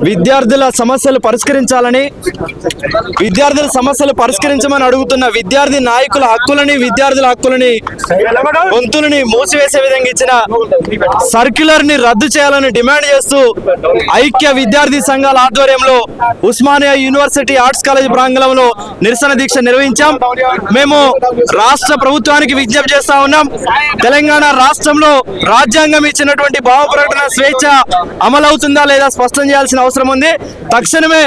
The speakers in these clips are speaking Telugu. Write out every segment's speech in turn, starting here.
విద్యార్థుల సమస్యలు పరిష్కరించమని అడుగుతున్న విద్యార్థి నాయకుల హక్కులని, విద్యార్థుల హక్కులని, గొంతులని మూసివేసే విధంగా ఇచ్చిన సర్క్యులర్ ని రద్దు చేయాలని డిమాండ్ చేస్తూ ఐక్య విద్యార్థి సంఘాల ఆధ్వర్యంలో ఉస్మానియా యూనివర్సిటీ ఆర్ట్స్ కాలేజ్ ప్రాంగణంలో నిరసన దీక్ష నిర్వహించాం. మేము రాష్ట్ర ప్రభుత్వానికి విజ్ఞప్తి చేస్తా ఉన్నాం. తెలంగాణ రాష్ట్రంలో రాజ్యాంగం ఇచ్చినటువంటి భావ ప్రకటన స్వేచ్ఛ అమలవుతుందా లేదా స్పష్టం చేయాల్సిన అవసరం ఉంది. తక్షణమే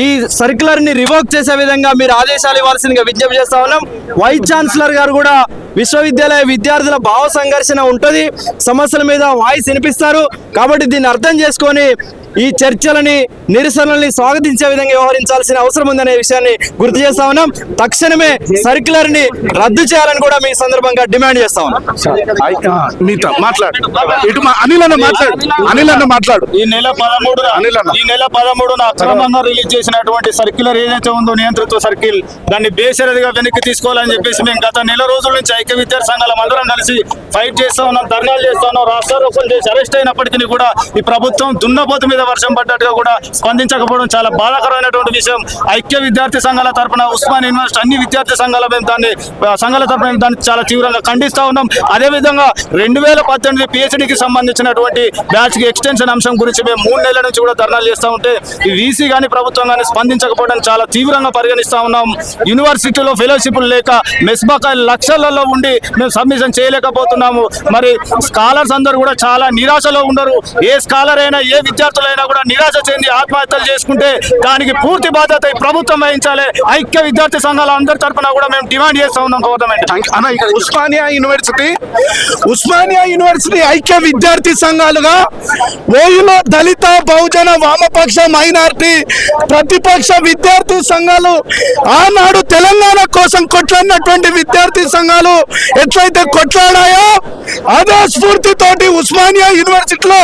ఈ సర్క్యులర్ ని రివోక్ చేసే విధంగా మీరు ఆదేశాలు ఇవ్వాల్సిందిగా విజ్ఞప్తి చేస్తా ఉన్నాం. వైస్ ఛాన్సలర్ గారు కూడా విశ్వవిద్యాలయ విద్యార్థుల భావ సంఘర్షణ ఉంటుంది, సమస్యల మీద వాయిస్ వినిపిస్తారు. కాబట్టి దీన్ని అర్థం చేసుకొని ఈ చర్చలని, నిరసనల్ని స్వాగతించే విధంగా వ్యవహరించాల్సిన అవసరం ఉందనే విషయాన్ని గుర్తు చేస్తా ఉన్నాం. తక్షణమే సర్క్యులర్ ని రద్దు చేయాలని కూడా మీ సందర్భంగా డిమాండ్ చేస్తా ఉన్నాం. ఈ నెల 13న అక్రమంగా రిలీజ్ చేసినటువంటి సర్క్యులర్ ఏదైతే ఉందో నియంత్రిత సర్కిల్, దాన్ని బేషరతుగా వెనక్కి తీసుకోవాలని చెప్పేసి మేము గత నెల రోజుల నుంచి ఐక్య విద్యార్థి సంఘాలం అందరం కలిసి ఫైట్ చేస్తా ఉన్నాం, ధర్నాలు చేస్తా ఉన్నాం. రాష్ట్రారోపణ చేసి అరెస్ట్ అయినప్పటికీ కూడా ఈ ప్రభుత్వం దున్నపోతు మీద వర్షం పడ్డట్టుగా కూడా స్పందించకపోవడం చాలా బాధాకరమైనటువంటి విషయం. ఐక్య విద్యార్థి సంఘాల తరఫున ఉస్మానియా యూనివర్సిటీ అన్ని విద్యార్థి సంఘాల తరఫున దాన్ని చాలా తీవ్రంగా ఖండిస్తా ఉన్నాం. అదేవిధంగా 2018 PhDకి సంబంధించినటువంటి బ్యాచ్ కి ఎక్స్టెన్షన్ అంశం గురించి మేము 3 నెలల నుంచి కూడా ధర్నాలు చేస్తూ ఉంటే ఈ వీసీ కానీ ప్రభుత్వం కానీ స్పందించకపోవడం చాలా తీవ్రంగా పరిగణిస్తా ఉన్నాం. యూనివర్సిటీలో ఫెలోషిప్లు లేక మెస్బకాయలు లక్షలలో ఉండి మేము సబ్మిషన్ చేయలేకపోతున్నాము. మరి స్కాలర్స్ అందరూ కూడా చాలా నిరాశలో ఉండరు. ఏ స్కాలర్ అయినా, ఏ విద్యార్థులైనా కూడా నిరాశ చెంది ఆత్మహత్యలు చేసుకుంటే దానికి పూర్తి బాధ్యత ప్రభుత్వం వహించాలి. ఐక్య విద్యార్థి సంఘాల అందరి తరఫున కూడా మేము డిమాండ్ చేస్తా ఉన్నాం గవర్నమెంట్. ఉస్మానియా యూనివర్సిటీ ఐక్య విద్యార్థి సంఘాలుగా ఓయూలో దళిత, బహుజన, వామపక్ష, మైనారిటీ, ప్రతిపక్ష విద్యార్థి సంఘాలు ఆనాడు తెలంగాణ కోసం కొట్లాడినటువంటి విద్యార్థి సంఘాలు ఎట్లయితే కొట్లాడాయో అదే స్ఫూర్తితోటి ఉస్మానియా యూనివర్సిటీలో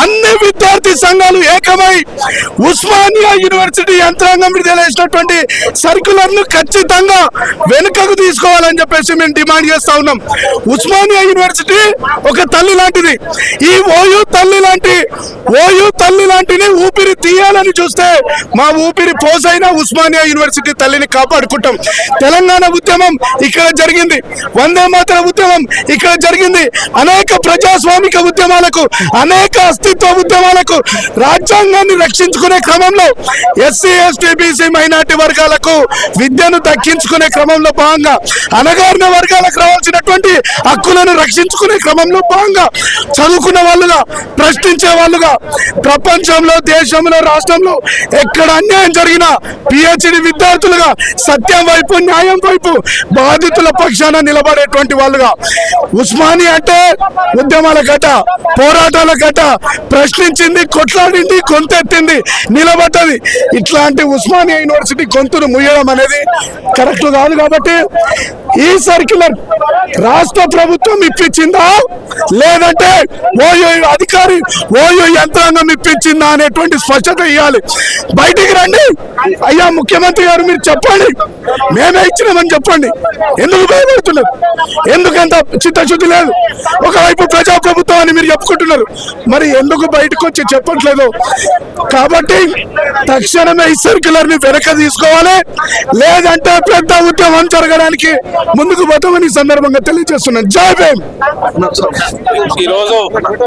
అన్ని విద్యార్థి సంఘాలు ఏకమై ఉస్మానియా యూనివర్సిటీ యంత్రాంగం విడుదల చేసినటువంటి సర్క్యులర్ ను ఖచ్చితంగా వెనుకకు తీసుకోవాలని చెప్పేసి మేము డిమాండ్ చేస్తా ఉన్నాం. ఉస్మానియా యూనివర్సిటీ ఒక తల్లి లాంటిది. ఈ ఓయూ తల్లి లాంటిని ఊపిరి తీయాలని చూస్తే మా ఊపిరి పోసైనా ఉస్మానియా యూనివర్సిటీ తల్లిని కాపాడుకుంటాం. తెలంగాణ ఉద్యమం ఇక్కడ జరిగింది, వందే మాతర ఉద్యమం ఇక్కడ జరిగింది. అనేక ప్రజాస్వామిక ఉద్యమాలకు, అనేక అస్తిత్వ ఉద్యమాలకు, రాజ్యాంగాన్ని రక్షించుకునే క్రమంలో ఎస్సీ, ఎస్టీ, బీసీ, మైనార్టీ వర్గాలకు విద్యను దక్కించుకునే క్రమంలో భాగంగా, అణగారిన వర్గాలకు రావాల్సినటువంటి హక్కులను రక్షించుకునే క్రమంలో భాగంగా చదువుకున్న వాళ్ళుగా, ప్రశ్నించే వాళ్ళుగా ప్రపంచంలో, దేశంలో, రాష్ట్రంలో ఎక్కడ అన్యాయం జరిగినా పిహెచ్డి విద్యార్థులుగా సత్యం వైపు, న్యాయం వైపు బాధితుల పక్షాన నిలబడేటువంటి వాళ్ళుగా ఉస్మానియా అంటే ఉద్యమాల గట, పోరాటాల గట, ప్రశ్నించింది, కొట్లాడింది, గొంతెత్తింది, నిలబడ్డది. ఇట్లాంటి ఉస్మానియా యూనివర్సిటీ గొంతును ముయ్యడం అనేది కరెక్ట్ కాదు. కాబట్టి ఈ సర్క్యులర్ రాష్ట్ర ప్రభుత్వం ఇప్పించిందా లేదంటే ఓయూ అధికారి, ఓయూ యంత్రాంగం ఇప్పించిందా అనేటువంటి స్పష్టత ఇవ్వాలి. బయటికి రండి అయ్యా ముఖ్యమంత్రి గారు, మీరు చెప్పండి, మేమే ఇచ్చినామని చెప్పండి. ఎందుకు భయపడుతున్నారు? ఎందుకంత చిత్తశుద్ధి లేదు? ఒకవైపు ప్రజాప్రభుత్వం అని మీరు చెప్పుకుంటున్నారు, మరి ఎందుకు బయటకు వచ్చి చెప్పట్లేదు? కాబట్టి తక్షణమే ఈ సర్క్యులర్ ని వెనక తీసుకోవాలి, లేదంటే పెద్ద ఉద్యమం జరగడానికి ముందుకు పోతామని ఈ సందర్భంగా తెలియజేస్తున్నాను. జై భీమ్. ఈరోజు